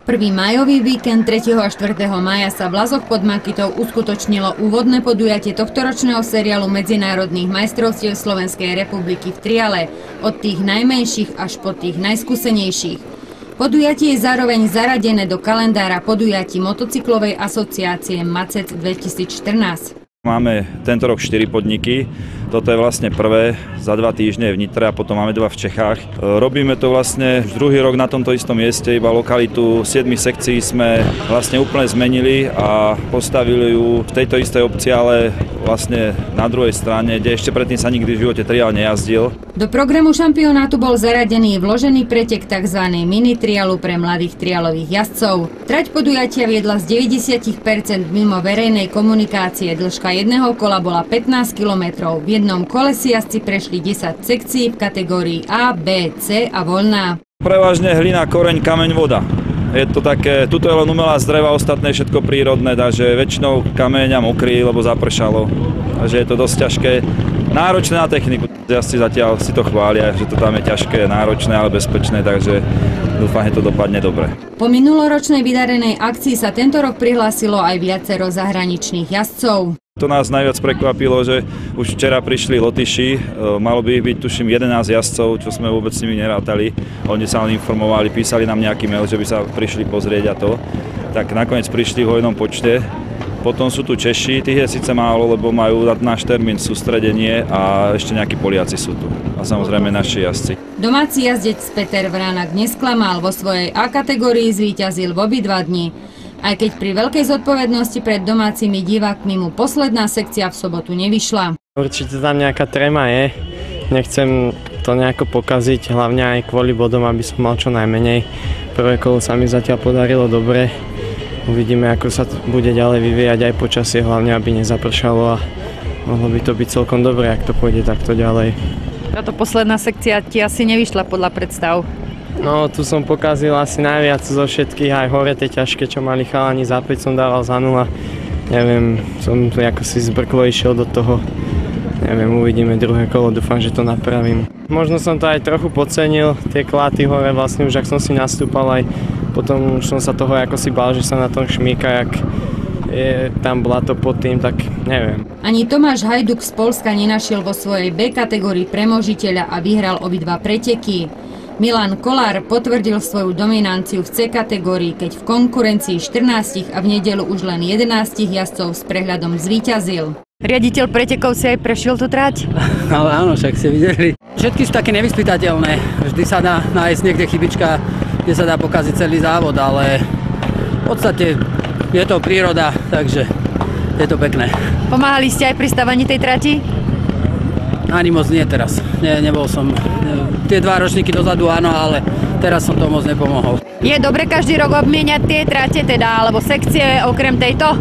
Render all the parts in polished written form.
Prvý májový víkend 3. a 4. mája sa v Lazoch pod Makytou uskutočnilo úvodné podujatie tohtoročného seriálu medzinárodných majstrovstiev Slovenskej republiky v triale, od tých najmenších až po tých najskúsenejších. Podujatie je zároveň zaradené do kalendára podujatí motocyklovej asociácie MACEC 2014. Máme tento rok 4 podniky, toto je vlastne prvé za 2 týždne v Nitre a potom máme 2 v Čechách. Robíme to vlastne už druhý rok na tomto istom mieste, iba lokalitu 7 sekcií sme vlastne úplne zmenili a postavili ju v tejto istej obci, ale vlastne na druhej strane, kde ešte predtým sa nikdy v živote triál nejazdil. Do programu šampionátu bol zaradený vložený pretek tzv. Mini trialu pre mladých trialových jazdcov. Trať podujatia viedla z 90% mimo verejnej komunikácie, dĺžka jedného kola bola 15 km. V jednom kole si jazdci prešli 10 sekcií v kategórii A, B, C a voľná. Prevažne hlina, koreň, kameň, voda. Je to také, tuto je len umelá z dreva, ostatné všetko prírodné, takže väčšinou kameň a mokrý, lebo zapršalo. Takže je to dosť ťažké, náročné na techniku. Jazdci zatiaľ si to chvália, že to tam je ťažké, náročné, ale bezpečné, takže dúfam, že to dopadne dobre. Po minuloročnej vydarenej akcii sa tento rok prihlásilo aj viacero zahraničných jazdcov. To nás najviac prekvapilo, že už včera prišli Lotyši, malo by ich byť tuším 11 jazdcov, čo sme vôbec s nimi nerátali. Oni sa len informovali, písali nám nejaký mail, že by sa prišli pozrieť a to. Tak nakoniec prišli v hojnom počte. Potom sú tu Češi, tých je síce málo, lebo majú náš termín sústredenie a ešte nejakí Poliaci sú tu. A samozrejme naši jazdci. Domáci jazdec Peter Vrának nesklamal, vo svojej A kategórii zvíťazil v obidva dni. Aj keď pri veľkej zodpovednosti pred domácimi divákmi mu posledná sekcia v sobotu nevyšla. Určite tam nejaká tréma je. Nechcem to nejako pokaziť, hlavne aj kvôli bodom, aby som mal čo najmenej. Prvé kolo sa mi zatiaľ podarilo dobre. Uvidíme, ako sa bude ďalej vyvíjať aj počasie, hlavne aby nezapršalo a mohlo by to byť celkom dobré, ak to pôjde takto ďalej. Táto posledná sekcia ti asi nevyšla podľa predstav. No, tu som pokazil asi najviac zo všetkých, aj hore tie ťažké, čo mali chalani, za 5 som dával za 0. Neviem, som tu ako si zbrklo išiel do toho. Neviem, uvidíme druhé kolo, dúfam, že to napravím. Možno som to aj trochu podcenil, tie kláty hore, vlastne už ak som si nastúpal, aj potom už som sa toho ako si bál, že sa na tom šmíka, jak je tam blato pod tým, tak neviem. Ani Tomáš Hajduk z Poľska nenašiel vo svojej B kategórii premožiteľa a vyhral obidva preteky. Milan Kolár potvrdil svoju dominanciu v C kategórii, keď v konkurencii 14 a v nedeľu už len 11 jazdcov s prehľadom zvíťazil. Riaditeľ pretekov si aj prešiel tú trať? Ale áno, však ste videli. Všetky sú také nevyspytateľné. Vždy sa dá nájsť niekde chybička, kde sa dá pokaziť celý závod, ale v podstate je to príroda, takže je to pekné. Pomáhali ste aj pri stavaní tej trati? Ani moc nie teraz. Nebol som. Tie 2 ročníky dozadu áno, ale teraz som to moc nepomohol. Je dobre každý rok obmieniať tie trate teda, alebo sekcie okrem tejto?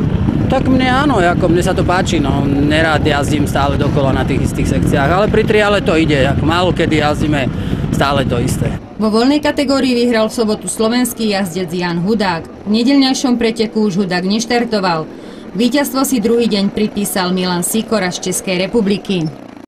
Tak mne áno, ako mne sa to páči, no nerád jazdím stále dokola na tých istých sekciách, ale pri triále to ide, ako málo kedy jazdíme stále to isté. Vo voľnej kategórii vyhral v sobotu slovenský jazdec Jan Hudák. V nedeľňajšom preteku už Hudák neštartoval. Víťazstvo si druhý deň pripísal Milan Sikora z Českej republiky.